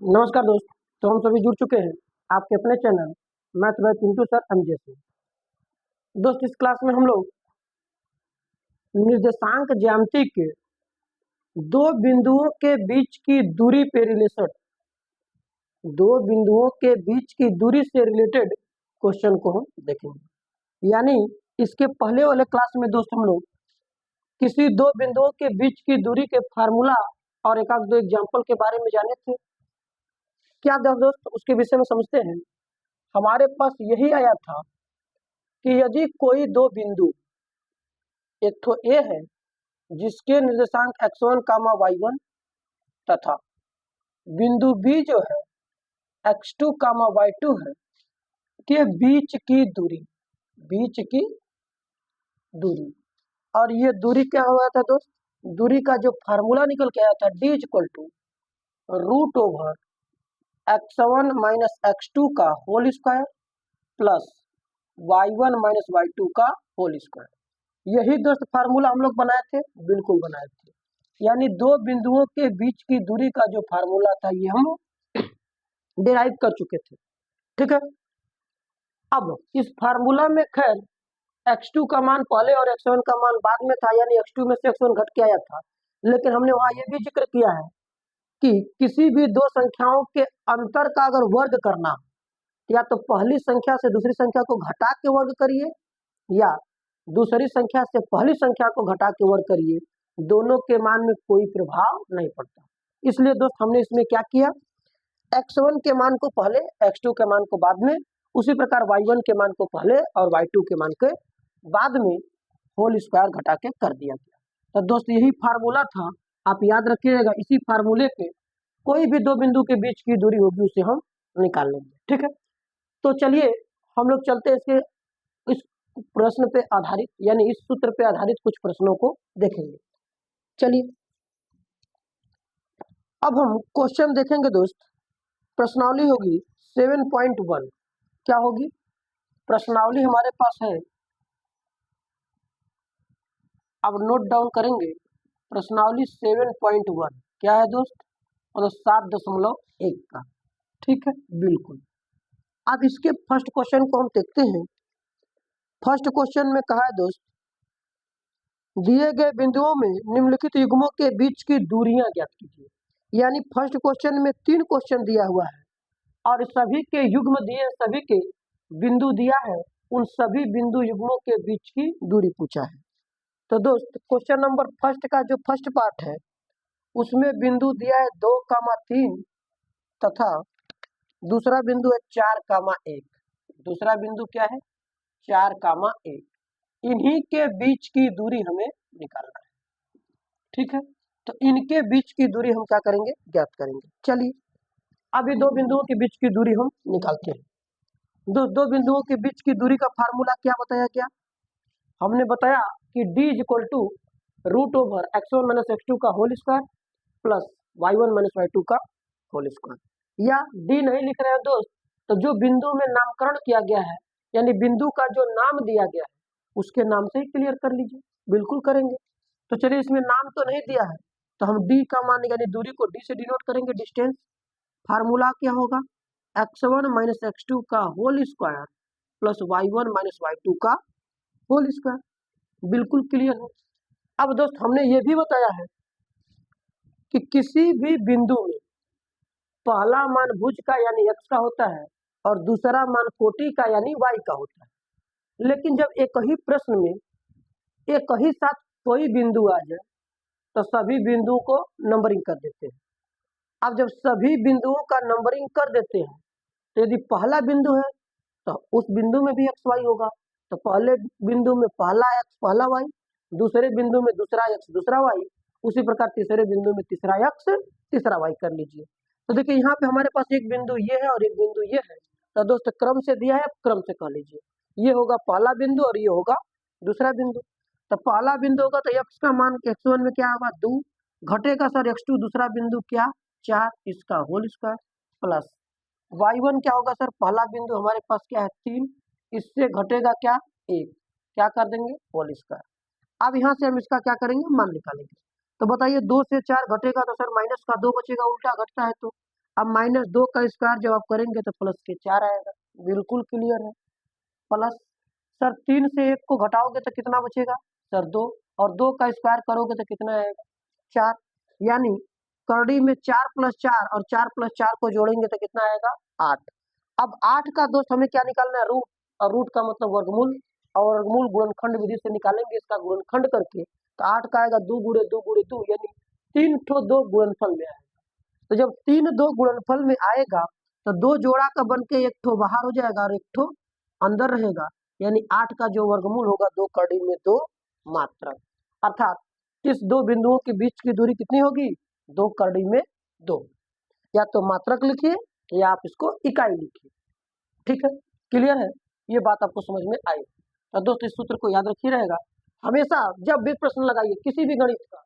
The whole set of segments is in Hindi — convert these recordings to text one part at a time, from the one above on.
नमस्कार दोस्त। तो हम सभी जुड़ चुके हैं आपके अपने channel math bye Pintu sir MJ से। दोस्त, इस क्लास में हम लोग निर्देशांक ज्यामिति के दो बिंदुओं के बीच की दूरी पे रिलेशन, दो बिंदुओं के बीच की दूरी से रिलेटेड क्वेश्चन को हम देखेंगे। यानी इसके पहले वाले क्लास में दोस्त हम लोग किसी दो बिंदुओं के बीच की दूरी के फार्मूला और एक आध दो एग्जाम्पल के बारे में जाने थे। क्या दोस्त उसके विषय में समझते हैं। हमारे पास यही आया था कि यदि कोई दो बिंदु, एक तो ए है जिसके निर्देशांक x1 कामा y1 तथा बिंदु बी जो है x2 कामा y2 है, के बीच की दूरी, बीच की दूरी, और ये दूरी क्या हुआ था दोस्त, दूरी का जो फार्मूला निकल के आया था d equal to root over x1 minus x2 का whole square plus y1 minus y2 का होल स्क्वायर। यही दोस्त फार्मूला हम लोग बनाए थे, बिल्कुल बनाए थे। यानी दो बिंदुओं के बीच की दूरी का जो फार्मूला था ये हम डिराइव कर चुके थे, ठीक है। अब इस फार्मूला में खैर x2 का मान पहले और x1 का मान बाद में था, यानी x2 में से x1 घट के आया था। लेकिन हमने वहां ये भी जिक्र किया है कि किसी भी दो संख्याओं के अंतर का अगर वर्ग करना, या तो पहली संख्या से दूसरी संख्या को घटा के वर्ग करिए या दूसरी संख्या से पहली संख्या को घटा के वर्ग करिए, दोनों के मान में कोई प्रभाव नहीं पड़ता। इसलिए दोस्त हमने इसमें क्या किया, x1 के मान को पहले, x2 के मान को बाद में, उसी प्रकार y1 के मान को पहले और y2 के मान के बाद में होल स्क्वायर घटा के कर दिया गया। तो दोस्त यही फार्मूला था, आप याद रखिएगा। इसी फार्मूले पे कोई भी दो बिंदु के बीच की दूरी होगी उसे हम निकाल लेंगे, ठीक है। तो चलिए हम लोग चलते हैं इसके इस प्रश्न पे आधारित, यानी इस सूत्र पे आधारित कुछ प्रश्नों को देखेंगे। चलिए अब हम क्वेश्चन देखेंगे दोस्त। प्रश्नावली होगी 7.1। क्या होगी प्रश्नावली हमारे पास है, अब नोट डाउन करेंगे। प्रश्नावली 7.1 क्या है दोस्त, मतलब 7.1 का, ठीक है, बिल्कुल। अब इसके फर्स्ट क्वेश्चन को हम देखते हैं। फर्स्ट क्वेश्चन में कहा है दोस्त, दिए गए बिंदुओं में निम्नलिखित युग्मों के बीच की दूरियां ज्ञात कीजिए। यानी फर्स्ट क्वेश्चन में 3 क्वेश्चन दिया हुआ है और सभी के युग्म दिए, सभी के बिंदु दिया है, उन सभी बिंदु युग्मों के बीच की दूरी पूछा है। तो दोस्त क्वेश्चन नंबर फर्स्ट का जो फर्स्ट पार्ट है उसमें बिंदु दिया है 2,3 तथा दूसरा बिंदु है 4,1। दूसरा बिंदु क्या है 4,1। इन्हीं के बीच की दूरी हमें निकालना है, ठीक है। तो इनके बीच की दूरी हम क्या करेंगे, ज्ञात करेंगे। चलिए अभी दो बिंदुओं के बीच की दूरी हम निकालते हैं। दो बिंदुओं के बीच की दूरी का फार्मूला क्या बताया, क्या हमने बताया कि d equal to root over x1 minus x2 का whole square plus y1 minus y2 का होल स्क्वायर। या d नहीं लिख रहे हैं दोस्त, तो जो बिंदु में नामकरण किया गया है, यानी बिंदु का जो नाम दिया गया है उसके नाम से ही क्लियर कर लीजिए। बिल्कुल करेंगे। तो चलिए इसमें नाम तो नहीं दिया है, तो हम d का मान यानी दूरी को d से डिनोट करेंगे, डिस्टेंस। फार्मूला क्या होगा, x1 माइनस x2 का whole square plus y1 minus y2 का होल स्क्वायर। बिल्कुल क्लियर है। अब दोस्त हमने ये भी बताया है कि किसी भी बिंदु में पहला मान भुज का यानी x का होता है और दूसरा मान कोटि का यानी y का होता है। लेकिन जब एक ही प्रश्न में एक ही साथ कोई बिंदु आ जाए तो सभी बिंदुओं को नंबरिंग कर देते हैं। अब जब सभी बिंदुओं का नंबरिंग कर देते हैं तो यदि पहला बिंदु है तो उस बिंदु में भी एक्स वाई होगा। तो पहले बिंदु में पहला एक्स पहला वाई, दूसरे बिंदु में दूसरा एक्स दूसरा वाई, उसी प्रकार तीसरे बिंदु में तीसरा एक्स तीसरा वाई कर लीजिए। तो देखिए यहाँ पे हमारे पास एक बिंदु ये है और एक बिंदु ये है। तो दोस्त क्रम से दिया है, क्रम से कह लीजिए। ये होगा पहला बिंदु और ये होगा दूसरा बिंदु। तो पहला बिंदु होगा तो एक्स का मान x1 में क्या होगा 2, घटेगा सर x2 दूसरा बिंदु क्या 4, इसका होल स्क्वायर प्लस y1 क्या होगा सर, पहला बिंदु हमारे पास क्या है 3, इससे घटेगा क्या 1, क्या कर देंगे होल स्क्वायर। अब यहाँ से हम इसका क्या करेंगे, मान निकालेंगे। तो बताइए 2 से 4 घटेगा तो सर माइनस का 2 बचेगा, उल्टा घटता है तो अब -2 का स्क्वायर जब आप करेंगे तो प्लस के 4 आएगा। बिल्कुल क्लियर है। प्लस सर 3 से 1 को घटाओगे तो कितना बचेगा सर 2, और 2 का स्क्वायर करोगे तो कितना आएगा 4, यानी करड़ी में 4 + 4 और 4 + 4 को जोड़ेंगे तो कितना आएगा 8। अब 8 का दोस्त हमें क्या निकालना है रूट, और रूट का मतलब वर्गमूल, और वर्गमूल गुणनखंड विधि से निकालेंगे इसका गुणनखंड करके, तो 8 का आएगा 2 गुणे 2 गुणे 2 यानी 3 ठो 2 गुणनफल में आएगा। तो जब 3 2 गुणनफल में आएगा तो 2 जोड़ा का बन के 1 ठो बाहर हो जाएगा और 1 ठो अंदर रहेगा, यानी 8 का जो वर्गमूल होगा 2 करड़ी में 2 मात्रक, अर्थात इस दो बिंदुओं के बीच की दूरी कितनी होगी 2 करड़ी में 2। या तो मात्रक लिखिए या आप इसको इकाई लिखिए। ठीक है, क्लियर है, ये बात आपको समझ में आई। तो दोस्त इस सूत्र को याद रखिए रहेगा, हमेशा जब भी प्रश्न लगाइए किसी भी गणित का,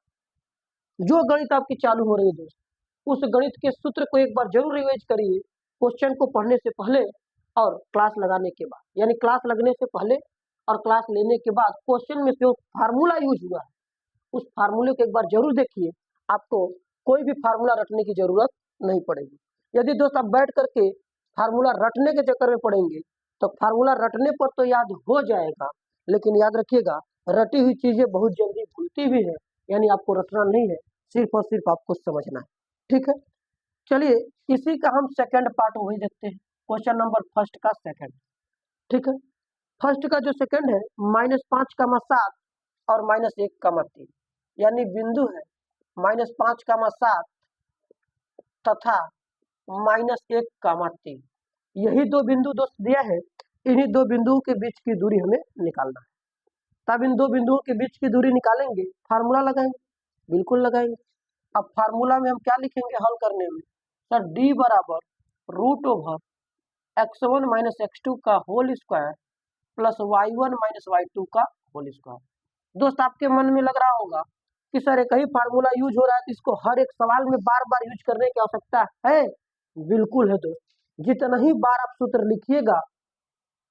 जो गणित आपकी चालू हो रही है दोस्त, उस गणित के सूत्र को एक बार जरूर रिवाइज करिए क्वेश्चन को पढ़ने से पहले और क्लास लगाने के बाद, यानी क्लास लगने से पहले और क्लास लेने के बाद क्वेश्चन में जो फार्मूला यूज हुआ है उस फार्मूले को एक बार जरूर देखिए, आपको कोई भी फार्मूला रटने की जरूरत नहीं पड़ेगी। यदि दोस्त आप बैठ करके फार्मूला रटने के चक्कर में पड़ेंगे तो फार्मूला रटने पर तो याद हो जाएगा, लेकिन याद रखिएगा रटी हुई चीजें बहुत जल्दी भूलती भी है, यानी आपको रटना नहीं है, सिर्फ और सिर्फ आपको समझना है। ठीक है, चलिए इसी का हम सेकंड पार्ट वही देखते हैं, क्वेश्चन नंबर फर्स्ट का सेकंड। ठीक है, फर्स्ट का जो सेकंड है -5, 7 और -1, 3, यानी बिंदु है -5, 7 तथा -1, 3। यही दो बिंदु दोस्त दिया है, इन्हीं दो बिंदुओं के बीच की दूरी हमें निकालना है। तब इन दो बिंदुओं के बीच की दूरी निकालेंगे, फार्मूला लगाएंगे, बिल्कुल लगाएंगे। अब फार्मूला में हम क्या लिखेंगे हल करने में सर, d बराबर √x1 - x2 का whole square plus y1 - y2 का होल स्क्वायर। दोस्त आपके मन में लग रहा होगा कि सर एक ही फार्मूला यूज हो रहा है तो इसको हर एक सवाल में बार बार यूज करने की आवश्यकता है? बिल्कुल है दोस्त, जितना ही बार आप सूत्र लिखिएगा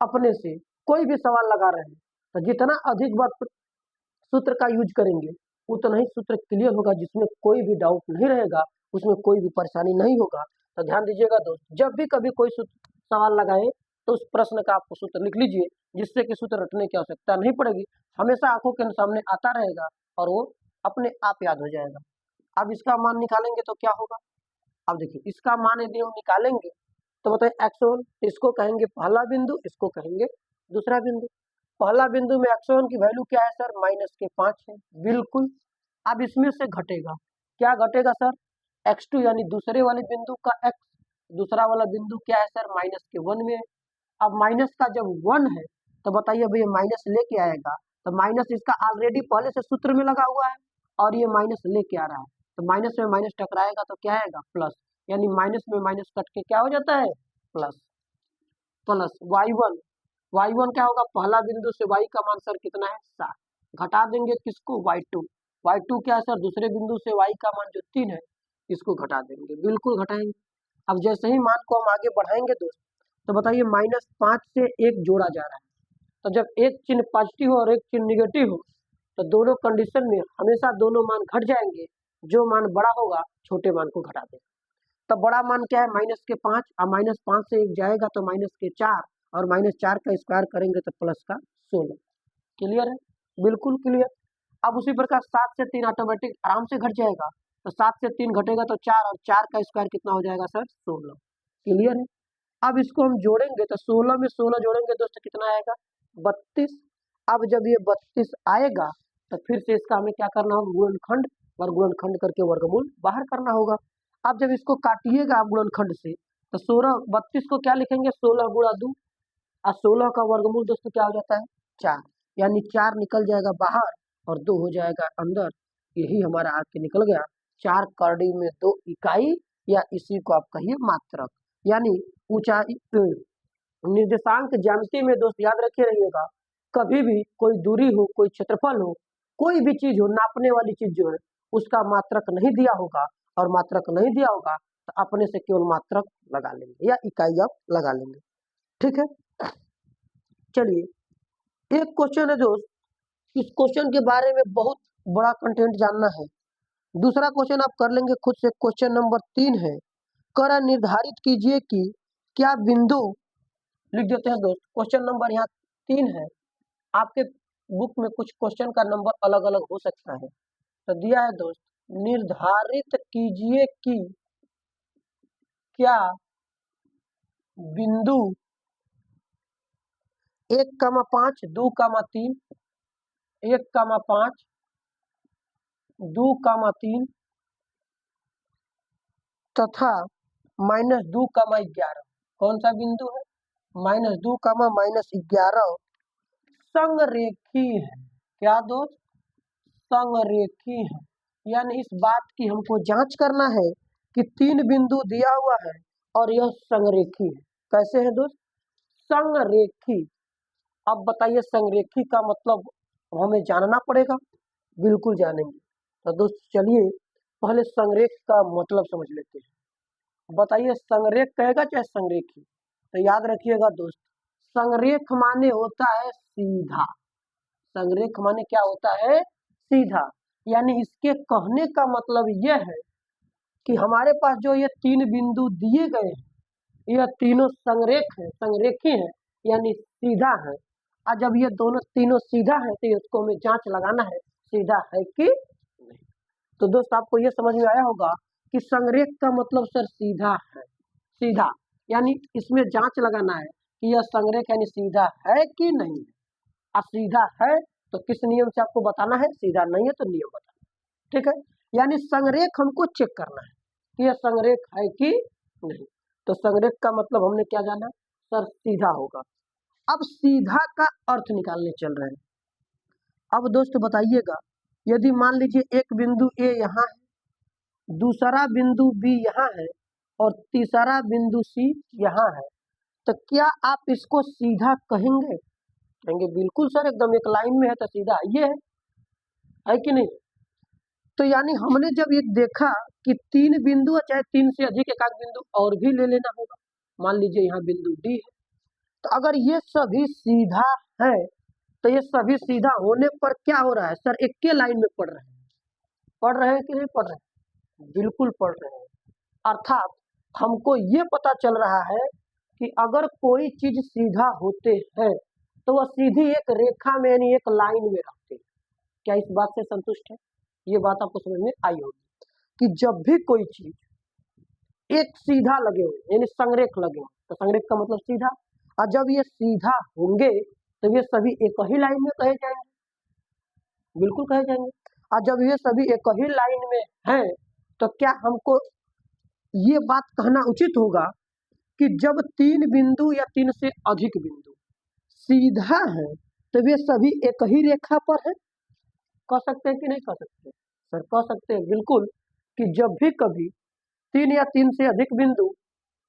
अपने से, कोई भी सवाल लगा रहे हैं तो जितना अधिक बार सूत्र का यूज करेंगे उतना ही सूत्र क्लियर होगा, जिसमें कोई भी डाउट नहीं रहेगा, उसमें कोई भी परेशानी नहीं होगा। तो ध्यान दीजिएगा दोस्त, जब भी कभी कोई सवाल लगाए तो उस प्रश्न का आपको सूत्र लिख लीजिए, जिससे कि सूत्र रटने की आवश्यकता नहीं पड़ेगी, हमेशा आंखों के सामने आता रहेगा और वो अपने आप याद हो जाएगा। अब इसका मान निकालेंगे तो क्या होगा, अब देखिए इसका मान यदि हम निकालेंगे तो बताइए x1, इसको कहेंगे पहला बिंदु, इसको कहेंगे दूसरा बिंदु। पहला बिंदु में x1 की वैल्यू क्या है सर -5 है, बिल्कुल। अब इसमें से घटेगा, क्या घटेगा सर x2 यानी दूसरे वाले बिंदु का x, दूसरा वाला बिंदु क्या है सर -1 में है। अब माइनस का जब 1 है तो बताइए भैया माइनस लेके आएगा, तो माइनस इसका ऑलरेडी पहले से सूत्र में लगा हुआ है और ये माइनस लेके आ रहा है, तो माइनस में माइनस टकराएगा तो क्या आएगा प्लस, यानी माइनस में माइनस कट के क्या हो जाता है प्लस। प्लस y1 क्या होगा, पहला बिंदु से y का मान सर कितना है 7, घटा देंगे किसको y2 क्या है सर दूसरे बिंदु से y का मान जो 3 है इसको घटा देंगे, बिल्कुल घटाएंगे। अब जैसे ही मान को हम आगे बढ़ाएंगे दोस्त तो बताइए -5 से 1 जोड़ा जा रहा है, तो जब एक चिन्ह पॉजिटिव हो और एक चिन्ह निगेटिव हो तो दोनों कंडीशन में हमेशा दोनों मान घट जाएंगे, जो मान बड़ा होगा छोटे मान को घटा देगा। तो बड़ा मान क्या है -5, और -5 से 1 जाएगा तो -4, और -4 का स्क्वायर करेंगे तो प्लस का 16। क्लियर है, बिल्कुल क्लियर। अब उसी प्रकार 7 से 3 ऑटोमेटिक आराम से घट जाएगा, तो 7 से 3 घटेगा तो 4, और 4 का स्क्वायर कितना हो जाएगा सर 16। क्लियर है। अब इसको हम जोड़ेंगे तो 16 में 16 जोड़ेंगे दोस्तों कितना आएगा 32। अब जब ये 32 आएगा तो फिर से इसका हमें क्या करना होगा गुणनखंड, और गुणनखंड करके वर्गमूल बाहर करना होगा। अब जब इसको काटिएगा आप गुणनखंड से तो 32 को क्या लिखेंगे 16 गुणा 2, और 16 का वर्गमूल दोस्तों क्या हो जाता है 4, यानी 4 निकल जाएगा बाहर और 2 हो जाएगा अंदर। यही हमारा आके निकल गया 4 करड़ी में 2 इकाई, या इसी को आप कहिए मात्रक। यानी ऊंचाई निर्देशांक ज्यामिति में दोस्त याद रखे रहिएगा, कभी भी कोई दूरी हो, कोई क्षेत्रफल हो, कोई भी चीज हो, नापने वाली चीज जो है उसका मात्रक नहीं दिया होगा, और मात्रक नहीं दिया होगा तो अपने से केवल मात्रक लगा लेंगे या इकाई आप लगा लेंगे। ठीक है, चलिए एक क्वेश्चन है दोस्त, इस क्वेश्चन के बारे में बहुत बड़ा कंटेंट जानना है। दूसरा क्वेश्चन आप कर लेंगे खुद से, क्वेश्चन नंबर 3 है, कर निर्धारित कीजिए कि क्या बिंदु, लिख देते हैं दोस्त। क्वेश्चन नंबर यहाँ 3 है। आपके बुक में कुछ क्वेश्चन का नंबर अलग अलग हो सकता है। तो दिया है दोस्त, निर्धारित कीजिए कि क्या बिंदु 1,5, 2,3, 1,5, 2,3 तथा -2,11, कौन सा बिंदु है? -2, -11 संरेखी है। क्या दोस्त? संरेखी है। यानी इस बात की हमको जांच करना है कि 3 बिंदु दिया हुआ है और यह संरेखी है। कैसे है दोस्त? संरेखी। अब बताइए संरेखी का मतलब हमें जानना पड़ेगा। बिल्कुल जानेंगे। तो दोस्त चलिए पहले संरेख का मतलब समझ लेते हैं। बताइए संरेख कहेगा चाहे संरेखी? तो याद रखिएगा दोस्त, संरेख माने होता है सीधा। संरेख माने क्या होता है? सीधा। यानी इसके कहने का मतलब यह है कि हमारे पास जो ये 3 बिंदु दिए गए हैं, यह तीनों संरेख है, संरेखी है, यानी सीधा है। और जब ये दोनों तीनों सीधा है तो इसको हमें जांच लगाना है सीधा है कि नहीं। तो दोस्त आपको ये समझ में आया होगा कि संरेख का मतलब सर सीधा है। सीधा यानी इसमें जांच लगाना है कि यह संरेख यानी सीधा है कि नहीं है। और सीधा है तो किस नियम से आपको बताना है? सीधा नहीं है तो नियम बताना, ठीक है। यानी संरेख हमको चेक करना है कि यह संरेख है कि नहीं। तो संरेख का मतलब हमने क्या जाना? सर सीधा होगा। अब सीधा का अर्थ निकालने चल रहे हैं। अब दोस्त बताइएगा, यदि मान लीजिए एक बिंदु ए यहाँ है, दूसरा बिंदु बी यहाँ है और तीसरा बिंदु सी यहाँ है, तो क्या आप इसको सीधा कहेंगे? कहेंगे बिल्कुल सर, एकदम एक लाइन में है तो सीधा ये है कि नहीं? तो यानी हमने जब ये देखा कि 3 बिंदु चाहे 3 से अधिक एक आध बिंदु और भी ले लेना होगा। मान लीजिए यहाँ बिंदु डी है, तो अगर ये सभी सीधा है तो ये सभी सीधा होने पर क्या हो रहा है? सर एक के लाइन में पढ़ रहे हैं। पढ़ रहे हैं कि नहीं पढ़ रहे हैं? बिल्कुल पढ़ रहे हैं। अर्थात हमको ये पता चल रहा है कि अगर कोई चीज सीधा होते हैं तो वह सीधी एक रेखा में यानी एक लाइन में रहते हैं। क्या इस बात से संतुष्ट है? ये बात आपको समझ में आई होगी कि जब भी कोई चीज एक सीधा लगे हुए यानी संरेख लगे, तो संरेख का मतलब सीधा। और जब ये सीधा होंगे तो ये सभी एक ही लाइन में कहे जाएंगे। बिल्कुल कहे जाएंगे। और जब ये सभी एक ही लाइन में हैं तो क्या हमको ये बात कहना उचित होगा कि जब 3 बिंदु या 3 से अधिक बिंदु सीधा है तो वे सभी एक ही रेखा पर है? कह सकते हैं कि नहीं कह सकते? सर कह सकते हैं बिल्कुल, कि जब भी कभी 3 या 3 से अधिक बिंदु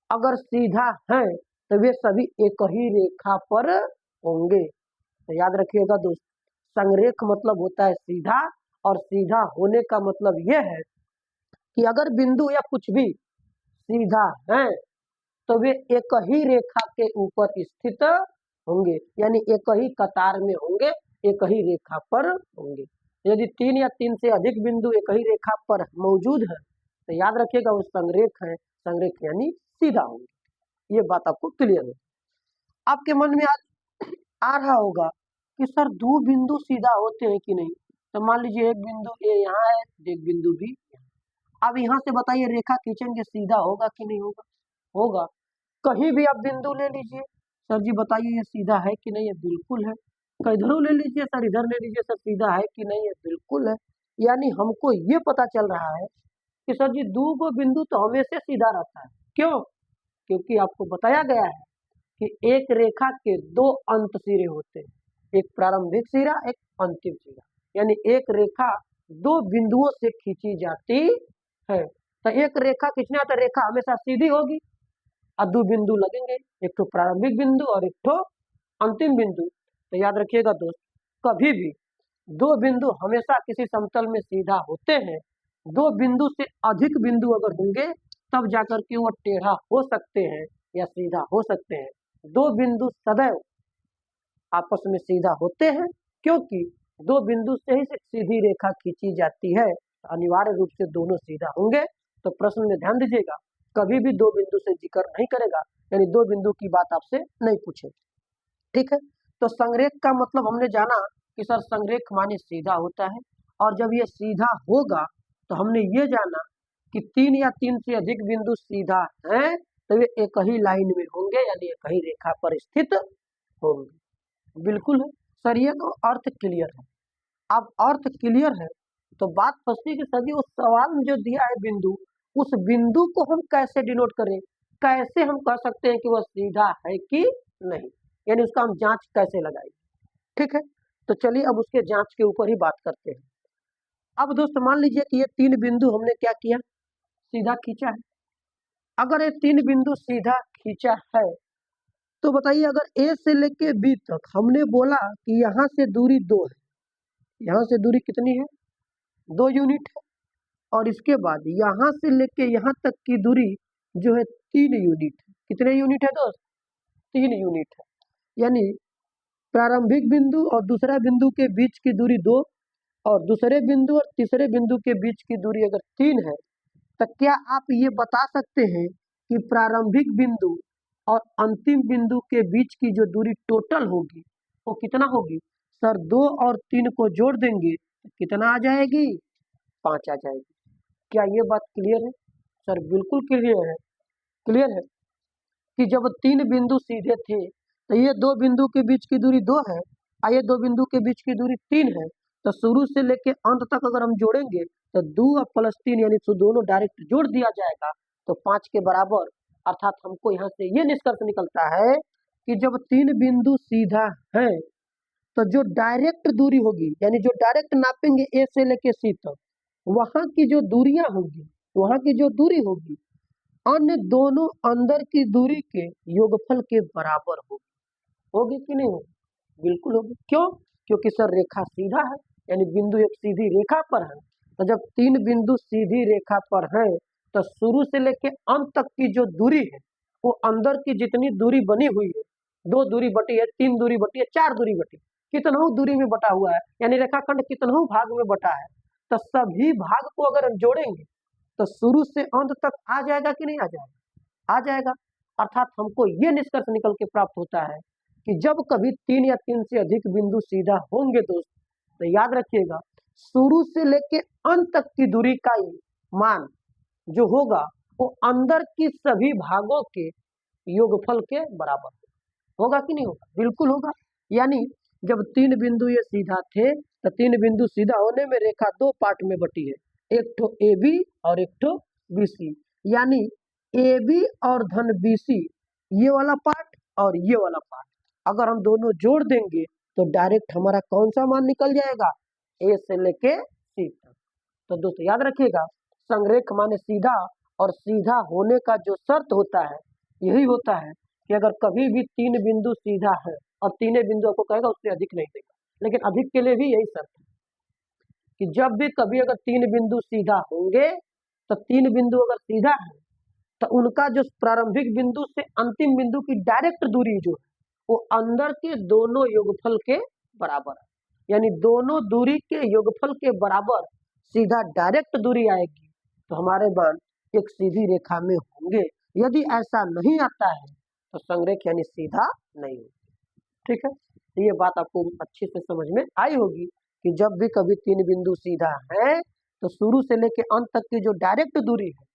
अगर सीधा है तो वे सभी एक ही रेखा पर होंगे। तो याद रखिएगा दोस्त, संरेख मतलब होता है सीधा, और सीधा होने का मतलब यह है कि अगर बिंदु या कुछ भी सीधा है तो वे एक ही रेखा के ऊपर स्थित होंगे, यानी एक ही कतार में होंगे, एक ही रेखा पर होंगे। यदि 3 या 3 से अधिक बिंदु एक ही रेखा पर मौजूद है तो याद रखिएगा वो संरेख है। संरेख यानी सीधा होंगे। ये बात आपको क्लियर है। आपके मन में आज आ रहा होगा कि सर 2 बिंदु सीधा होते हैं कि नहीं? तो मान लीजिए एक बिंदु ए यहाँ है, एक बिंदु बी। अब यहाँ से बताइए रेखा खींचेंगे सीधा होगा कि नहीं होगा? होगा। कहीं भी आप बिंदु ले लीजिए, सर जी बताइए ये सीधा है कि नहीं है? बिल्कुल है। इधरों ले लीजिए सर, इधर ले लीजिए सर, सीधा है कि नहीं है? बिल्कुल है। यानी हमको ये पता चल रहा है कि सर जी 2 गो बिंदु तो हमेशा सीधा रहता है। क्यों? क्योंकि आपको बताया गया है कि एक रेखा के 2 अंत सिरे होते हैं, एक प्रारंभिक सिरा, एक अंतिम सिरा। यानी एक रेखा 2 बिंदुओं से खींची जाती है। तो एक रेखा खींचना है तो रेखा हमेशा सीधी होगी और 2 बिंदु लगेंगे, एक तो प्रारंभिक बिंदु और एक तो अंतिम बिंदु। तो याद रखिएगा दोस्त, कभी भी 2 बिंदु हमेशा किसी समतल में सीधा होते हैं। 2 बिंदु से अधिक बिंदु अगर होंगे तब जाकर के वो टेढ़ा हो सकते हैं या सीधा हो सकते हैं। 2 बिंदु सदैव आपस में सीधा होते हैं, क्योंकि 2 बिंदु से ही सीधी रेखा खींची जाती है। अनिवार्य रूप से दोनों सीधा होंगे। तो प्रश्न में ध्यान दीजिएगा, कभी भी दो बिंदु से जिक्र नहीं करेगा, यानी दो बिंदु की बात आपसे नहीं पूछेगा। ठीक है, तो संरेख का मतलब हमने जाना कि सर संरेख माने सीधा होता है, और जब ये सीधा होगा तो हमने ये जाना कि तीन या तीन से अधिक बिंदु सीधा है तो ये एक ही लाइन में होंगे, यानी एक ही रेखा पर स्थित होंगे। बिल्कुल है सर, ये तो अर्थ क्लियर है। अब अर्थ क्लियर है तो बात फंसती कि सर जी उस सवाल में जो दिया है बिंदु, उस बिंदु को हम कैसे डिनोट करें, कैसे हम कह सकते हैं कि वह सीधा है कि नहीं, यानी उसका हम जांच कैसे लगाएंगे। ठीक है, तो चलिए अब उसके जांच के ऊपर ही बात करते हैं। अब दोस्त मान लीजिए कि ये तीन बिंदु हमने क्या किया, सीधा खींचा है। अगर ये तीन बिंदु सीधा खींचा है तो बताइए, अगर ए से लेके बी तक हमने बोला कि यहाँ से दूरी 2 है, यहाँ से दूरी कितनी है, 2 यूनिट है, और इसके बाद यहाँ से लेके यहाँ तक की दूरी जो है 3 यूनिट है। कितने यूनिट है दोस्त, 3 यूनिट है। यानी प्रारंभिक बिंदु और दूसरा बिंदु के बीच की दूरी 2, और दूसरे बिंदु और तीसरे बिंदु के बीच की दूरी अगर 3 है, तो क्या आप ये बता सकते हैं कि प्रारंभिक बिंदु और अंतिम बिंदु के बीच की जो दूरी टोटल होगी वो कितना होगी? सर 2 और 3 को जोड़ देंगे तो कितना आ जाएगी, 5 आ जाएगी। क्या ये बात क्लियर है? सर बिल्कुल क्लियर है। क्लियर है कि जब 3 बिंदु सीधे थे तो ये 2 बिंदु के बीच की दूरी 2 है और ये 2 बिंदु के बीच की दूरी 3 है, तो शुरू से लेके अंत तक अगर हम जोड़ेंगे तो 2 प्लस 3 यानी दोनों डायरेक्ट जोड़ दिया जाएगा तो 5 के बराबर। अर्थात हमको यहाँ से ये निष्कर्ष निकलता है कि जब 3 बिंदु सीधा है तो जो डायरेक्ट दूरी होगी, यानी जो डायरेक्ट नापेंगे ए से लेके सी तक, वहां की जो दूरियां होगी, वहां की जो दूरी होगी अन्य दोनों अंदर की दूरी के योगफल के बराबर होगी। होगी कि नहीं होगी? बिल्कुल होगी। क्यों? क्योंकि सर रेखा सीधा है, यानी बिंदु एक सीधी रेखा पर है। तो जब 3 बिंदु सीधी रेखा पर है तो शुरू से लेके अंत तक की जो दूरी है वो अंदर की जितनी दूरी बनी हुई है, 2 दूरी बटी है, 3 दूरी बटी है, 4 दूरी बटी, कितनों दूरी में बटा हुआ है, यानी रेखाखंड कितनों भाग में बटा है, तो सभी भाग को अगर हम जोड़ेंगे तो शुरू से अंत तक आ जाएगा कि नहीं आ जाएगा? आ जाएगा। अर्थात हमको ये निष्कर्ष निकल के प्राप्त होता है कि जब कभी 3 या 3 से अधिक बिंदु सीधा होंगे दोस्त, तो याद रखिएगा शुरू से लेके अंत तक की दूरी का मान जो होगा वो अंदर की सभी भागों के योगफल के बराबर होगा कि नहीं होगा? बिल्कुल होगा। यानी जब 3 बिंदु ये सीधा थे तो 3 बिंदु सीधा होने में रेखा 2 पार्ट में बटी है, एक ठो ए बी और एक ठो बी सी, यानी ए बी और धन बी सी ये वाला पार्ट और ये वाला पार्ट अगर हम दोनों जोड़ देंगे तो डायरेक्ट हमारा कौन सा मान निकल जाएगा, ए से लेके सी तक। तो दोस्तों याद रखिएगा संरेख माने सीधा, और सीधा होने का जो शर्त होता है यही होता है कि अगर कभी भी 3 बिंदु सीधा है और तीनों बिंदु आपको कहेगा उससे अधिक नहीं देगा, लेकिन अधिक के लिए भी यही शर्त है कि जब भी कभी अगर 3 बिंदु सीधा होंगे तो 3 बिंदु अगर सीधा है तो उनका जो प्रारंभिक बिंदु से अंतिम बिंदु की डायरेक्ट दूरी जो है वो अंदर के दोनों योगफल के बराबर है, यानी दोनों दूरी के योगफल के बराबर सीधा डायरेक्ट दूरी आएगी तो हमारे मान एक सीधी रेखा में होंगे। यदि ऐसा नहीं आता है तो संरेख यानी सीधा नहीं होगा। ठीक है, तो ये बात आपको अच्छे से समझ में आई होगी कि जब भी कभी 3 बिंदु सीधा है तो शुरू से लेके अंत तक की जो डायरेक्ट दूरी है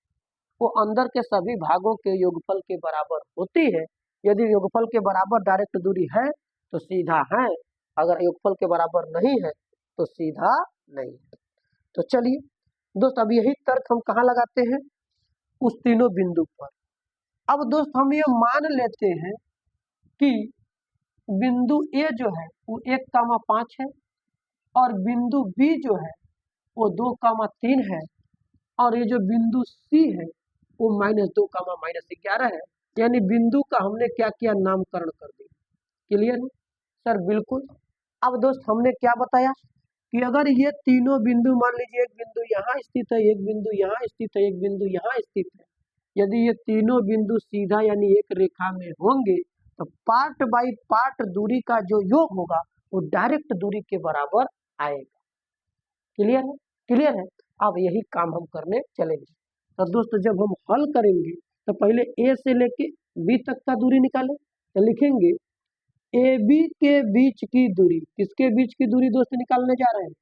वो अंदर के सभी भागों के योगफल के बराबर होती है। यदि योगफल के बराबर डायरेक्ट दूरी है तो सीधा है, अगर योगफल के बराबर नहीं है तो सीधा नहीं है। तो चलिए दोस्त अब यही तर्क हम कहाँ लगाते हैं, उस तीनों बिंदु पर। अब दोस्त हम ये मान लेते हैं कि बिंदु ए जो है वो 1,5 है और बिंदु बी जो है वो 2,3 है, और ये जो बिंदु सी है वो -2,-11 है, यानी बिंदु का हमने क्या किया, नामकरण कर दिया। क्लियर है सर? बिल्कुल। अब दोस्त हमने क्या बताया कि अगर ये तीनों बिंदु मान लीजिए एक बिंदु यहाँ स्थित है, एक बिंदु यहाँ स्थित है, एक बिंदु यहाँ स्थित है, यदि ये तीनों बिंदु सीधा यानी एक रेखा में होंगे तो पार्ट बाई पार्ट दूरी का जो योग होगा वो डायरेक्ट दूरी के बराबर आएगा। क्लियर है? क्लियर है। अब यही काम हम करने चलेंगे। तो दोस्तों जब हम हल करेंगे तो पहले ए से लेके बी तक का दूरी निकाले, तो लिखेंगे ए बी के बीच की दूरी, किसके बीच की दूरी दोस्त निकालने जा रहे हैं,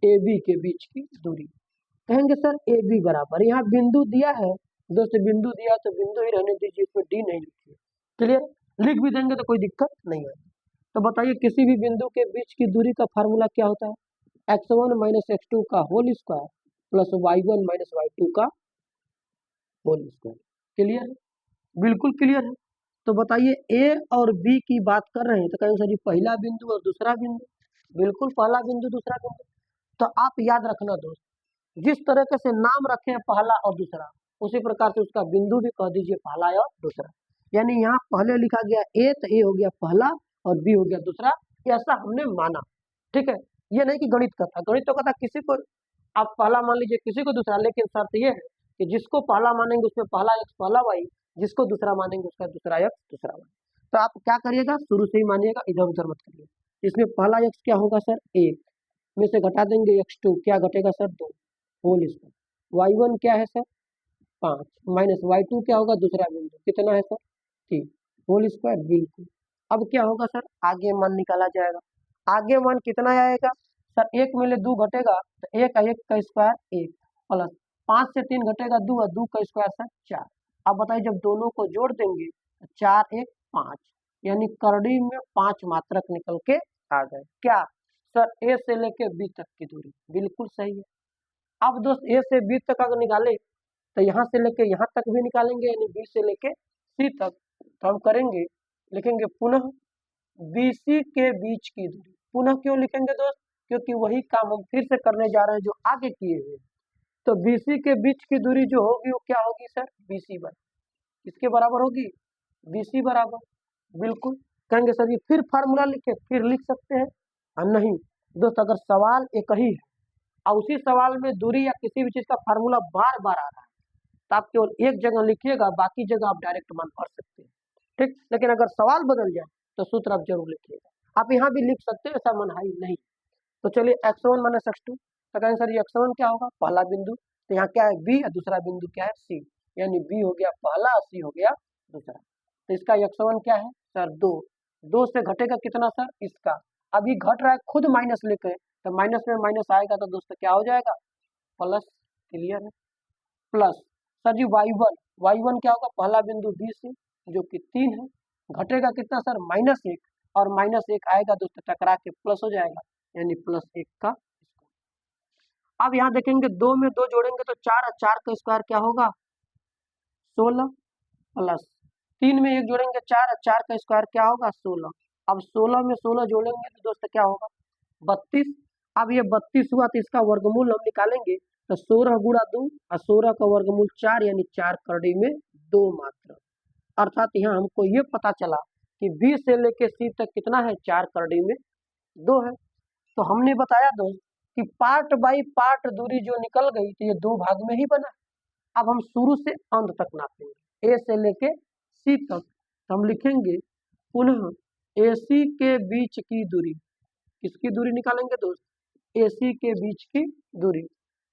ए बी के बीच की दूरी। कहेंगे सर ए बी बराबर, यहाँ बिंदु दिया है दोस्त, बिंदु दिया तो बिंदु ही रहने दीजिए, इसमें डी नहीं लिखिए, क्लियर, लिख भी देंगे तो कोई दिक्कत नहीं है। तो बताइए किसी भी बिंदु के बीच की दूरी का फार्मूला क्या होता है, x1 माइनस x2 का whole square plus y1 minus y2 का होल स्क्वायर। क्लियर है, बिल्कुल क्लियर है। तो बताइए ए और बी की बात कर रहे हैं तो कहेंगे सर जी पहला बिंदु और दूसरा बिंदु, बिल्कुल पहला बिंदु दूसरा बिंदु। तो आप याद रखना दोस्त, जिस तरीके से नाम रखे हैं पहला और दूसरा, उसी प्रकार से उसका बिंदु भी कह दीजिए पहला और दूसरा। यानी यहाँ पहले लिखा गया ए तो ए हो गया पहला और बी हो गया दूसरा, ऐसा हमने माना, ठीक है। ये नहीं कि गणित का था, गणित तो कहता किसी को आप पहला मान लीजिए किसी को दूसरा, लेकिन शर्त ये है कि जिसको पहला मानेंगे उसमें पहला एक्स पहला वाई, जिसको दूसरा मानेंगे उसका दूसरा एक्स दूसरा वाई। तो आप क्या करिएगा, शुरू से ही मानिएगा, इधर उधर मत करिए। इसमें पहला एक्स क्या होगा सर, एक में से घटा देंगे x2, क्या घटेगा सर, 2 होल स्क्वायर। y1 क्या है सर 5 माइनस y2 क्या होगा, दूसरा बिंदु कितना है सर 3 होल स्क्वायर, बिल्कुल। अब क्या होगा सर, आगे मान निकाला जाएगा, आगे मान कितना आएगा सर, 1 में ले 2 घटेगा तो 1 का स्क्वायर 1 प्लस 5 से 3 घटेगा 2 और 2 का स्क्वायर सर 4। अब बताइए जब दोनों को जोड़ देंगे तो 4 1 5, यानी करड़ी में 5 मात्रक निकल के आ गए। क्या सर, ए से लेके बी तक की दूरी, बिल्कुल सही है। अब दोस्त ए से बी तक अगर निकाले तो यहाँ से लेके यहाँ तक भी निकालेंगे, यानी बी से लेके सी तक। तो हम करेंगे, लिखेंगे पुनः बीसी के बीच की दूरी। पुनः क्यों लिखेंगे दोस्त, क्योंकि वही काम हम फिर से करने जा रहे हैं जो आगे किए हुए। तो बीसी के बीच की दूरी जो होगी वो क्या होगी सर, बीसी बराबर, किसके बराबर होगी, बीसी बराबर, बिल्कुल। कहेंगे सर ये फिर फार्मूला लिखे, फिर लिख सकते हैं, नहीं दोस्त, अगर सवाल एक ही है और उसी सवाल में दूरी या किसी भी चीज का फार्मूला बार बार आ रहा है तो आप केवल एक जगह लिखिएगा, बाकी जगह आप डायरेक्ट मान पढ़ सकते हैं, ठीक। लेकिन अगर सवाल बदल जाए तो सूत्र आप जरूर लिखिएगा। आप यहाँ भी लिख सकते हैं, ऐसा मनहाई नहीं। तो चलिए x1 माइनस x2, तो कहेंगे सर ये x1 क्या होगा, पहला बिंदु, तो यहाँ क्या है b और दूसरा बिंदु क्या है c, यानी b हो गया पहला और c हो गया दूसरा। तो इसका x1 क्या है सर 2, 2 से घटेगा कितना सर, इसका, अभी घट रहा है खुद माइनस लेकर, तो माइनस में माइनस आएगा तो दोस्तों क्या हो जाएगा, प्लस, क्लियर है, प्लस सर जी y1 क्या होगा, पहला बिंदु बी से जो कि 3 है, घटेगा कितना सर, -1, और -1 आएगा दोस्तों टकरा के प्लस हो जाएगा, यानी +1 का। अब यहाँ देखेंगे 2 में 2 जोड़ेंगे तो 4 और 4 का स्क्वायर क्या होगा 16, प्लस 3 में 1 जोड़ेंगे 4 और 4 का स्क्वायर क्या होगा 16। अब 16 में 16 जोड़ेंगे तो दोस्तों क्या होगा 32। अब ये 32 हुआ तो इसका वर्गमूल हम निकालेंगे, तो 16 गुणा 2 और 16 का वर्गमूल 4, यानी 4 करड़ी में 2 मात्र। अर्थात यहाँ हमको ये पता चला कि बी से लेके सी तक कितना है, 4 करड़ी में 2 है। तो हमने बताया दोस्त कि पार्ट बाई पार्ट दूरी जो निकल गई तो ये 2 भाग में ही बना। अब हम शुरू से अंत तक नापेंगे, ए से लेके सी तक। तो हम लिखेंगे पुनः AC के बीच की दूरी, किसकी दूरी निकालेंगे दोस्त, AC के बीच की दूरी।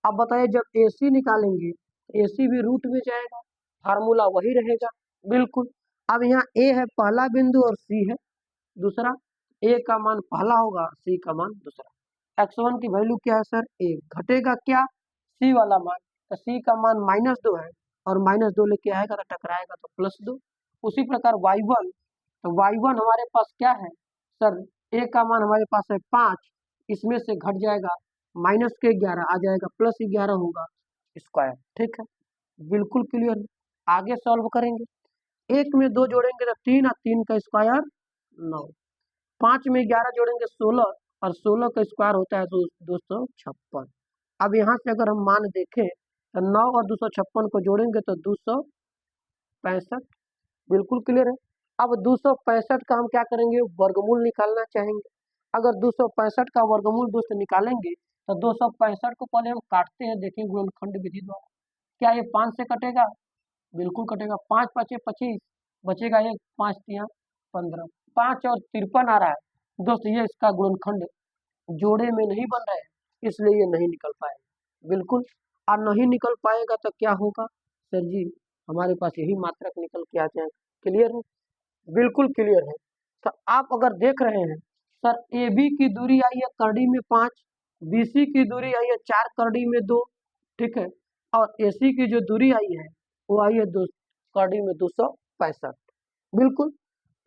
अब बताइए जब AC निकालेंगे AC भी रूट में जाएगा, फार्मूला वही रहेगा, बिल्कुल। अब यहाँ A है पहला बिंदु और C है दूसरा, A का मान पहला होगा, C का मान दूसरा। x1 की वैल्यू क्या है सर 1, घटेगा क्या C वाला मान, तो C का मान -2 है और -2 लेके आएगा तो टकराएगा तो +2। उसी प्रकार y1, तो y1 हमारे पास क्या है सर, A का मान हमारे पास है 5, इसमें से घट जाएगा -11 आ जाएगा +11 होगा स्क्वायर, ठीक है, बिल्कुल क्लियर। आगे सॉल्व करेंगे, 1 में 2 जोड़ेंगे तो 3 और 3 का स्क्वायर 9, 5 में 11 जोड़ेंगे 16 और 16 का स्क्वायर होता है 256। अब यहाँ से अगर हम मान देखें तो 9 और 256 को जोड़ेंगे तो 265, बिल्कुल क्लियर है। अब 265 का हम क्या करेंगे, वर्गमूल निकालना चाहेंगे। अगर 265 का वर्गमूल दोस्त निकालेंगे तो 265 को पहले हम काटते हैं, देखें गुणनखंड विधि द्वारा, क्या ये 5 से कटेगा, बिल्कुल कटेगा, 5 5 25 बचेगा 1, 5 3 15, 5 और 53 आ रहा है दोस्त, ये इसका गुणनखंड जोड़े में नहीं बन रहा है, इसलिए ये नहीं निकल पाएगा, बिल्कुल। और नहीं निकल पाएगा तो क्या होगा सर जी, हमारे पास यही मात्रक निकल के आ जाएगा। क्लियर है? बिल्कुल क्लियर है। तो आप अगर देख रहे हैं सर ए बी की दूरी आई है करड़ी में 5, बी सी की दूरी आई है 4 करड़ी में 2, ठीक है, और ए सी की जो दूरी आई है वो आई है 2 करड़ी में 265। बिल्कुल।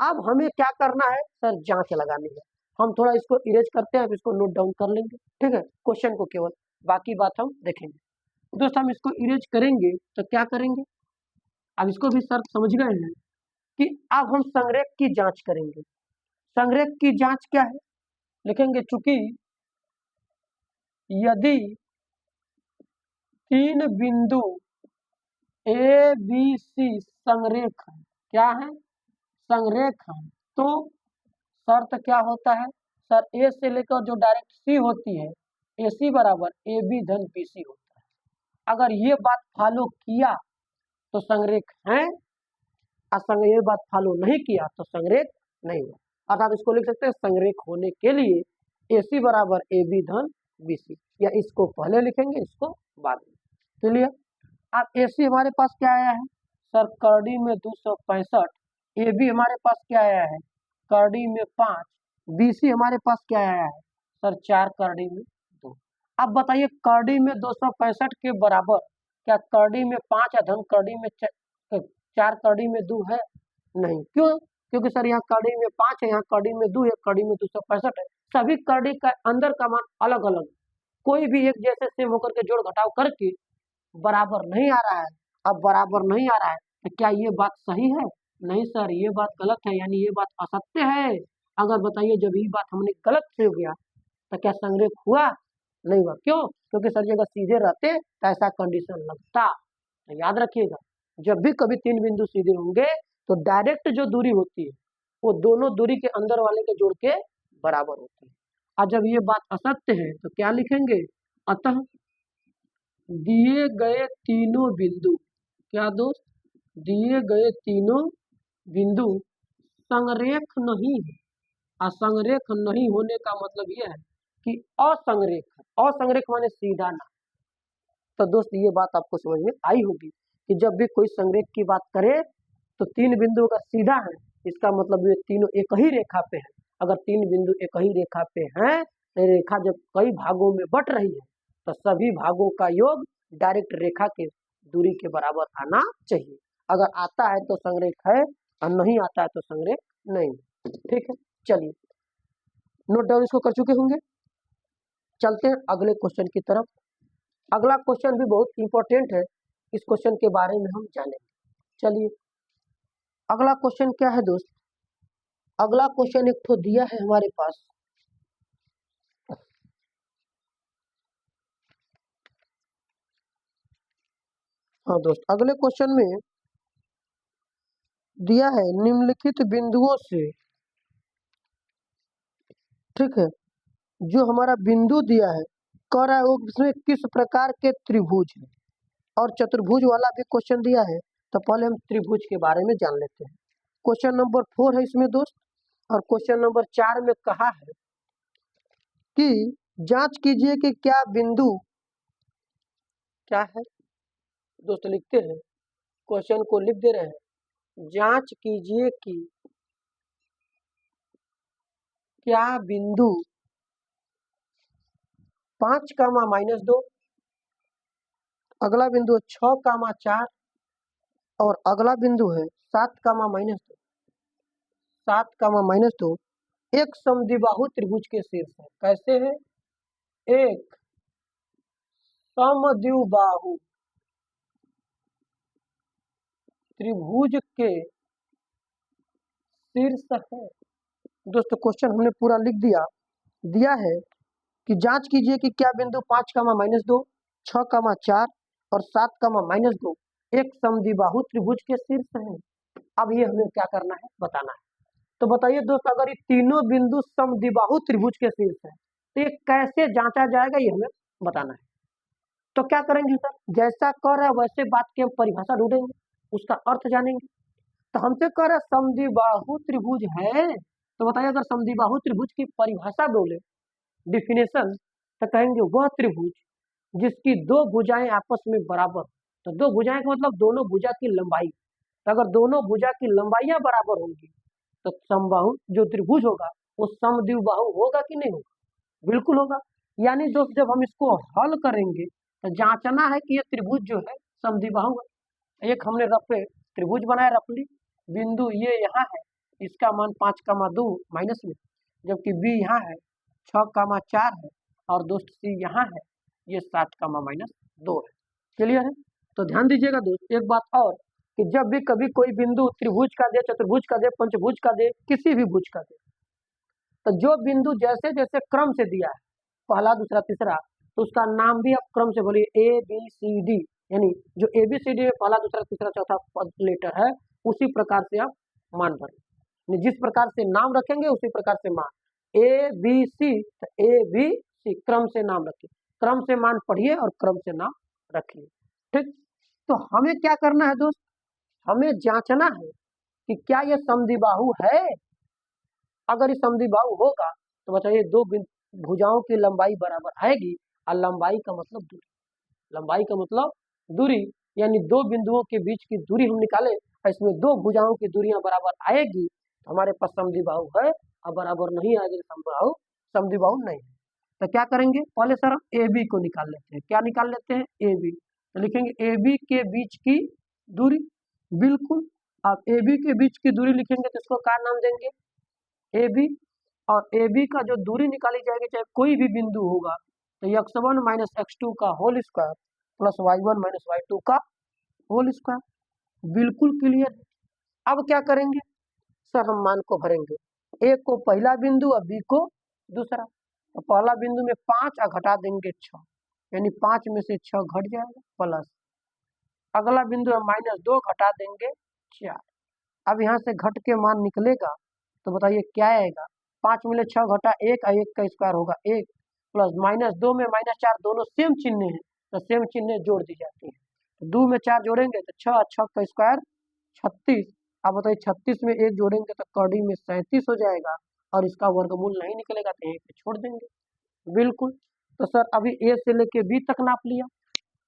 अब हमें क्या करना है सर, जांच लगानी है। हम थोड़ा इसको इरेज करते हैं, अब इसको नोट डाउन कर लेंगे, ठीक है, क्वेश्चन को केवल, बाकी बात हम देखेंगे। दोस्त हम इसको इरेज करेंगे तो क्या करेंगे, अब इसको भी सर समझ गए हैं कि अब हम संरेख की जांच करेंगे। संरेख की जांच क्या है, लिखेंगे चूंकि यदि 3 बिंदु ए बी सी संरेख है, क्या है, संरेख है, तो शर्त क्या होता है सर, ए से लेकर जो डायरेक्ट सी होती है, ए सी बराबर ए बी धन बी सी होता है। अगर ये बात फॉलो किया तो संरेख है, और ये बात फॉलो नहीं किया तो संरेख नहीं हुआ। अर्थात इसको लिख सकते हैं संरेख होने के लिए ए सी बराबर ए बी धन बी सी, या इसको पहले लिखेंगे इसको बाद में। क्लियर? अब ए सी हमारे पास क्या आया है सर, करड़ी में 265, ए बी हमारे पास क्या आया है करड़ी में 5, बी सी हमारे पास क्या आया है सर 4 करड़ी में 2। अब बताइए करड़ी में 265 के बराबर क्या करड़ी में 5 है धन करड़ी में 4 करड़ी में 2 है? नहीं। क्यों? क्योंकि सर यहाँ करड़ी में 5 है, यहाँ करड़ी में 2 है, करड़ी में 265 है। सभी करड़ी का अंदर का मान अलग अलग, कोई भी एक जैसे सेम होकर के जोड़ घटाव करके बराबर नहीं आ रहा है। अब बराबर नहीं आ रहा है तो क्या ये बात सही है? नहीं सर, ये बात गलत है, यानी ये बात असत्य है। अगर बताइए जब ये बात हमने गलत से हो गया तो क्या संरेख हुआ? नहीं हुआ। क्यों? क्योंकि सर अगर सीधे रहते तो ऐसा कंडीशन लगता। तो याद रखिएगा, जब भी कभी 3 बिंदु सीधे होंगे तो डायरेक्ट जो दूरी होती है वो दोनों दूरी के अंदर वाले के जोड़ के बराबर होती है। और जब ये बात असत्य है तो क्या लिखेंगे, अतः दिए गए तीनों बिंदु, क्या दोस्त, दिए गए तीनों बिंदु संरेख नहीं है। असंरेख नहीं होने का मतलब यह है कि असंरेख है। असंरेख माने सीधा ना। तो दोस्त ये बात आपको समझ में आई होगी कि जब भी कोई संरेख की बात करे तो 3 बिंदु अगर सीधा है इसका मतलब ये तीनों एक ही रेखा पे है। अगर 3 बिंदु एक ही रेखा पे हैं, रेखा जब कई भागों में बट रही है तो सभी भागों का योग डायरेक्ट रेखा के दूरी के बराबर आना चाहिए। अगर आता है तो संरेख है और नहीं आता है तो संरेख नहीं। ठीक है, चलिए नोट डाउन इसको कर चुके होंगे। चलते हैं अगले क्वेश्चन की तरफ। अगला क्वेश्चन भी बहुत इंपॉर्टेंट है, इस क्वेश्चन के बारे में हम जानेंगे। चलिए अगला क्वेश्चन क्या है दोस्त, अगला क्वेश्चन एक तो दिया है हमारे पास, हाँ दोस्त अगले क्वेश्चन में दिया है निम्नलिखित बिंदुओं से, ठीक है, जो हमारा बिंदु दिया है कह रहा है वो इसमें किस प्रकार के त्रिभुज है, और चतुर्भुज वाला भी क्वेश्चन दिया है। तो पहले हम त्रिभुज के बारे में जान लेते हैं। क्वेश्चन नंबर 4 है इसमें दोस्त, और क्वेश्चन नंबर 4 में कहा है कि जांच कीजिए कि क्या बिंदु, क्या है दोस्त, लिखते हैं क्वेश्चन को, लिख दे रहे हैं, जांच कीजिए कि क्या बिंदु 5, -2, अगला बिंदु 6, 4 और अगला बिंदु है 7, -2, 7, -2 एक समद्विबाहु त्रिभुज के शीर्ष है। कैसे है? एक समद्विबाहु त्रिभुज के शीर्ष है। दोस्तों क्वेश्चन हमने पूरा लिख दिया, दिया है कि जांच कीजिए कि क्या बिंदु 5, -2, 6, 4 और 7, -2 एक समद्विबाहु त्रिभुज के शीर्ष है। अब ये हमें क्या करना है, बताना है। तो बताइए दोस्त, अगर ये तीनों बिंदु समद्विबाहु त्रिभुज के शीर्ष है तो ये कैसे जांचा जाएगा, ये हमें बताना है। तो क्या करेंगे सर, जैसा कह रहा है वैसे बात की हम परिभाषा ढूंढेंगे, उसका अर्थ जानेंगे। तो हमसे कह रहा है समद्विबाहु त्रिभुज है, तो बताइए अगर समद्विबाहु त्रिभुज की परिभाषा बोले, डिफिनेशन, तो कहेंगे वह त्रिभुज जिसकी दो भुजाएं आपस में बराबर, तो दो भुजाएं का मतलब दोनों भुजा की लंबाई। तो अगर दोनों भुजा की लंबाइयां बराबर होंगी तो समबाहु जो त्रिभुज होगा वो समद्विबाहु होगा कि नहीं होगा? बिल्कुल होगा। यानी दोस्त जब हम इसको हल करेंगे तो जांचना है कि ये त्रिभुज जो है समद्विबाहु है। एक हमने रफ पे त्रिभुज बनाया रफली, बिंदु ये यहाँ है, इसका मान 5,2 माइनस में, जबकि बी यहाँ है 6,4 है, और दोस्त सी यहाँ है, ये 7,-2 है। क्लियर है? तो ध्यान दीजिएगा दोस्त एक बात और, कि जब भी कभी कोई बिंदु त्रिभुज का दे, चतुर्भुज का दे, पंचभुज का दे, किसी भी भुज का दे, तो जो बिंदु जैसे जैसे क्रम से दिया है, पहला दूसरा तीसरा, तो उसका नाम भी आप क्रम से बोलिए ए बी सी डी, यानी जो ए बी सी डी में पहला दूसरा तीसरा चौथा लेटर है उसी प्रकार से आप मान भरें। जिस प्रकार से नाम रखेंगे उसी प्रकार से मान। ए बी सी, तो ए बी सी क्रम से नाम रखिए, क्रम से मान पढ़िए और क्रम से नाम रखिए। ठीक, तो हमें क्या करना है दोस्त, हमें जांचना है कि क्या यह समद्विबाहु है। अगर ये समद्विबाहु होगा तो बताइए दो भुजाओं की लंबाई बराबर आएगी, और लंबाई का मतलब दूरी, लंबाई का मतलब दूरी, यानी दो बिंदुओं के बीच की दूरी हम निकाले और इसमें दो भुजाओं की दूरियां बराबर आएगी तो हमारे पास समद्विबाहु है, और बराबर नहीं आएगी समबाहु समद्विबाहु नहीं है। तो क्या करेंगे, पहले सर हम ए बी को निकाल लेते हैं। क्या निकाल लेते हैं? A B. तो लिखेंगे ए बी के बीच की दूरी, बिल्कुल। अब ए बी के बीच की दूरी लिखेंगे तो इसको क्या नाम देंगे? A B. और ए बी का जो दूरी निकाली जाएगी चाहे कोई भी बिंदु होगा तो x1 माइनस x2 का whole square plus y1 minus y2 का होल स्क्वायर। बिल्कुल क्लियर। अब क्या करेंगे सर, हम मान को भरेंगे, ए को पहला बिंदु और बी को दूसरा। तो पहला बिंदु में 5 और घटा देंगे 6, यानी 5 में से 6 घट जाएगा, प्लस अगला बिंदु है -2 घटा देंगे 4। अब यहाँ से घट के मान निकलेगा तो बताइए क्या आएगा? 5 में 6 घटा 1 और 1 का स्क्वायर होगा 1, प्लस -2 में -4 दोनों सेम चिन्ह है तो सेम चिन्ह जोड़ दी जाती है। तो 2 में 4 जोड़ेंगे तो 6, 6 का स्क्वायर 36। अब बताइए 36 में 1 जोड़ेंगे तो कड़ी में 37 हो जाएगा, और इसका वर्गमूल नहीं निकलेगा तो यहीं पे छोड़ देंगे। बिल्कुल। तो सर अभी ए से लेके बी तक नाप लिया।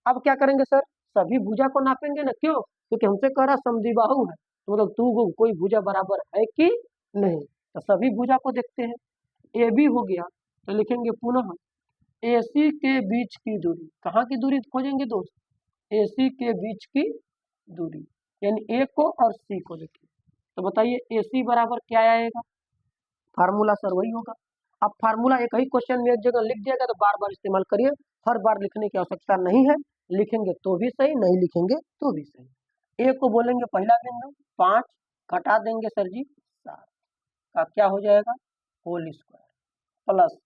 अब क्या करेंगे सर, सभी भुजा को नापेंगे ना, क्यों? क्योंकि हमसे कह रहा समद्विबाहु है, तो मतलब तू कोई भुजा बराबर है कि नहीं। तो सभी भुजा को देखते हैं। ए बी हो गया तो लिखेंगे पुनः ए सी के बीच की दूरी। कहाँ की दूरी खोजेंगे दोस्त? ए सी के बीच की दूरी, यानी ए को और सी को देखिए। तो बताइए ए सी बराबर क्या आएगा? फार्मूला सर वही होगा। अब फार्मूला एक ही क्वेश्चन में एक जगह लिख दिएगा तो बार बार इस्तेमाल करिए, हर बार लिखने की आवश्यकता नहीं है। लिखेंगे तो भी सही, नहीं लिखेंगे तो भी सही। ए को बोलेंगे पहला बिंदु 5 घटा देंगे सर जी 7 का क्या हो जाएगा? होल स्क्वायर, प्लस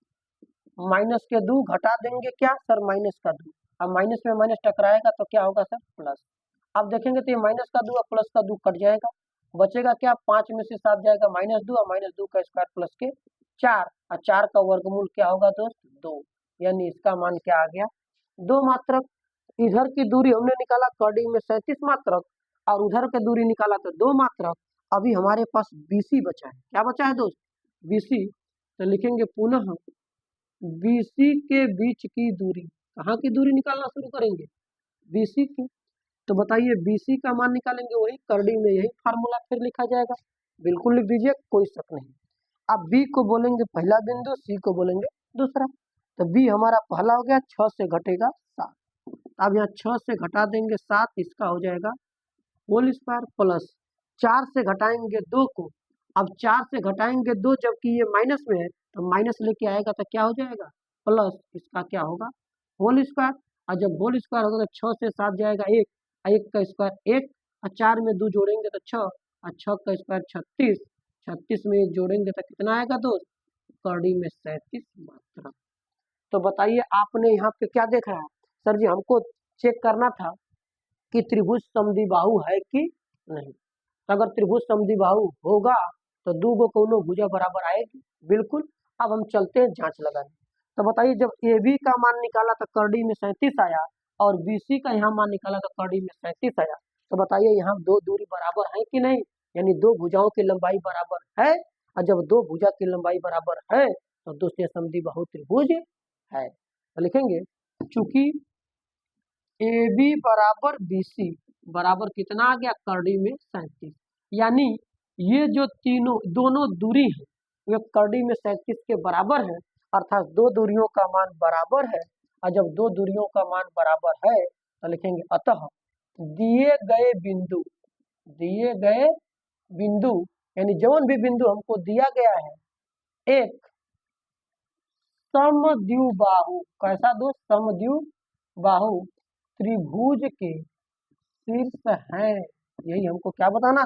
माइनस के 2 घटा देंगे क्या सर? माइनस का 2। अब माइनस में माइनस टकराएगा तो क्या होगा सर? प्लस। अब देखेंगे तो ये माइनस का 2 और प्लस का 2 कट जाएगा, बचेगा क्या? 5 में से 7 जाएगा -2 और -2 का स्क्वायर प्लस के 4, और 4 का वर्गमूल क्या होगा दोस्त? 2, यानी इसका मान क्या आ गया? 2 मात्रक। इधर की दूरी हमने निकाला कड़ी में 37 मात्रक, और उधर की दूरी निकाला तो 2 मात्रक। अभी हमारे पास BC बचा है। क्या बचा है दोस्त? BC। तो लिखेंगे पुनः BC के बीच की दूरी। कहाँ की दूरी निकालना शुरू करेंगे? BC की। तो बताइए BC का मान निकालेंगे, वही करड़ी में यही फार्मूला फिर लिखा जाएगा। बिल्कुल लिख दीजिए, कोई शक नहीं। अब B को बोलेंगे पहला बिंदु, C को बोलेंगे दूसरा। तो B हमारा पहला हो गया, 6 से घटेगा 7। अब यहाँ 6 से घटा देंगे 7, इसका हो जाएगा होल स्क्वायर, प्लस 4 से घटाएंगे 2 को। अब 4 से घटाएंगे 2, जबकि ये माइनस में है तो माइनस लेके आएगा तो क्या हो जाएगा? प्लस, इसका क्या होगा? Whole square. और जब होल स्क्वायर होगा तो 6 से 7 जाएगा 1, 1 का स्क्वायर 1, और 4 में 2 जोड़ेंगे तो 6, और 6 का स्क्वायर 36, 36 में 1 जोड़ेंगे तो कितना आएगा दोस्त? कड़ी में 37 मात्रा। तो बताइए आपने यहाँ पे क्या देखा है? सर जी हमको चेक करना था कि त्रिभुज समद्विबाहु है कि नहीं। तो अगर त्रिभुज समद्विबाहु होगा तो दो गो कौनो भुजा बराबर आएगी, बिल्कुल। अब हम चलते हैं जांच लगाने। तो बताइए जब ए बी का मान निकाला तो करड़ी में 37 आया, और BC का यहाँ मान निकाला तो करड़ी में 37 आया। तो बताइए यहाँ दो दूरी बराबर है कि नहीं, यानी दो भुजाओं की लंबाई बराबर है। और जब दो भुजा की लंबाई बराबर है तो दोस्तों समद्विबाहु त्रिभुज है। तो लिखेंगे चूंकि ए बी बराबर बी सी बराबर कितना आ गया, करड़ी में 37। यानी ये जो तीनों दोनों दूरी है वे करड़ी में 37 के बराबर है, अर्थात दो दूरियों का मान बराबर है। और जब दो दूरियों का मान बराबर है तो लिखेंगे अतः दिए गए बिंदु यानी जौन भी बिंदु हमको दिया गया है एक समद्विबाहु, कैसा दोस्त, समद्विबाहु त्रिभुज के शीर्ष है। यही हमको क्या बताना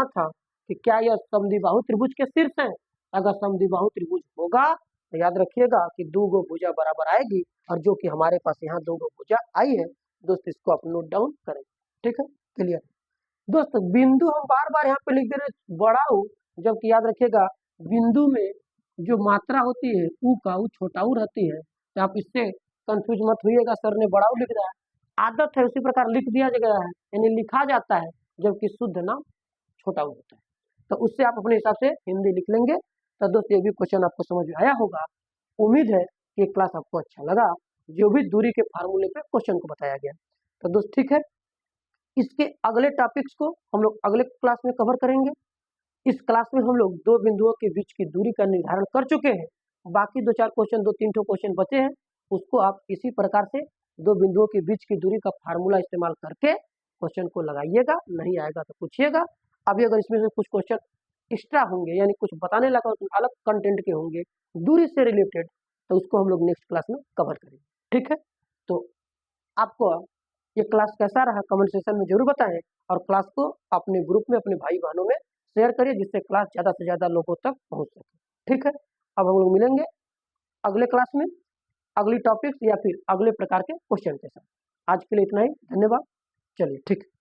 था कि क्या यह समद्विबाहु त्रिभुज के शीर्ष है। अगर समद्विबाहु त्रिभुज होगा तो याद रखिएगा कि दो गो भुजा बराबर आएगी, और जो कि हमारे पास यहाँ दो गो भुजा आई है दोस्त, इसको आप नोट डाउन करें। ठीक है, क्लियर दोस्त। बिंदु हम बार बार यहाँ पे लिख दे रहे बड़ा ऊ, जबकि याद रखिएगा बिंदु में जो मात्रा होती है ऊ का ऊ छोटा ऊ रहती है, तो आप इससे कंफ्यूज मत होइएगा, सर ने बड़ा ऊ लिख दिया है, आदत है उसी प्रकार लिख दिया गया है, यानी लिखा जाता है, जबकि शुद्ध नाम छोटा ऊ होता है। तो उससे आप अपने हिसाब से हिंदी लिख लेंगे। तो दोस्त ये भी क्वेश्चन आपको समझ में आया होगा। उम्मीद है कि क्लास आपको अच्छा लगा, जो भी दूरी के फार्मूले पे क्वेश्चन को बताया गया। तो दोस्त ठीक है, इसके अगले टॉपिक्स को हम लोग अगले क्लास में कवर करेंगे। इस क्लास में हम लोग दो बिंदुओं के बीच की दूरी का निर्धारण कर चुके हैं, बाकी दो चार क्वेश्चन, दो तीन क्वेश्चन बचे हैं, उसको आप इसी प्रकार से दो बिंदुओं के बीच की दूरी का फार्मूला इस्तेमाल करके क्वेश्चन को लगाइएगा। नहीं आएगा तो पूछिएगा। अभी अगर इसमें से कुछ क्वेश्चन एक्स्ट्रा होंगे यानी कुछ बताने लगा तो अलग कंटेंट के होंगे दूरी से रिलेटेड, तो उसको हम लोग नेक्स्ट क्लास में कवर करेंगे। ठीक है, तो आपको ये क्लास कैसा रहा कमेंट सेक्शन में जरूर बताएं, और क्लास को अपने ग्रुप में अपने भाई बहनों में शेयर करिए, जिससे क्लास ज़्यादा से ज़्यादा लोगों तक पहुंच सके। ठीक है, अब हम लोग मिलेंगे अगले क्लास में अगली टॉपिक्स या फिर अगले प्रकार के क्वेश्चन के साथ। आज के लिए इतना ही, धन्यवाद। चलिए ठीक है।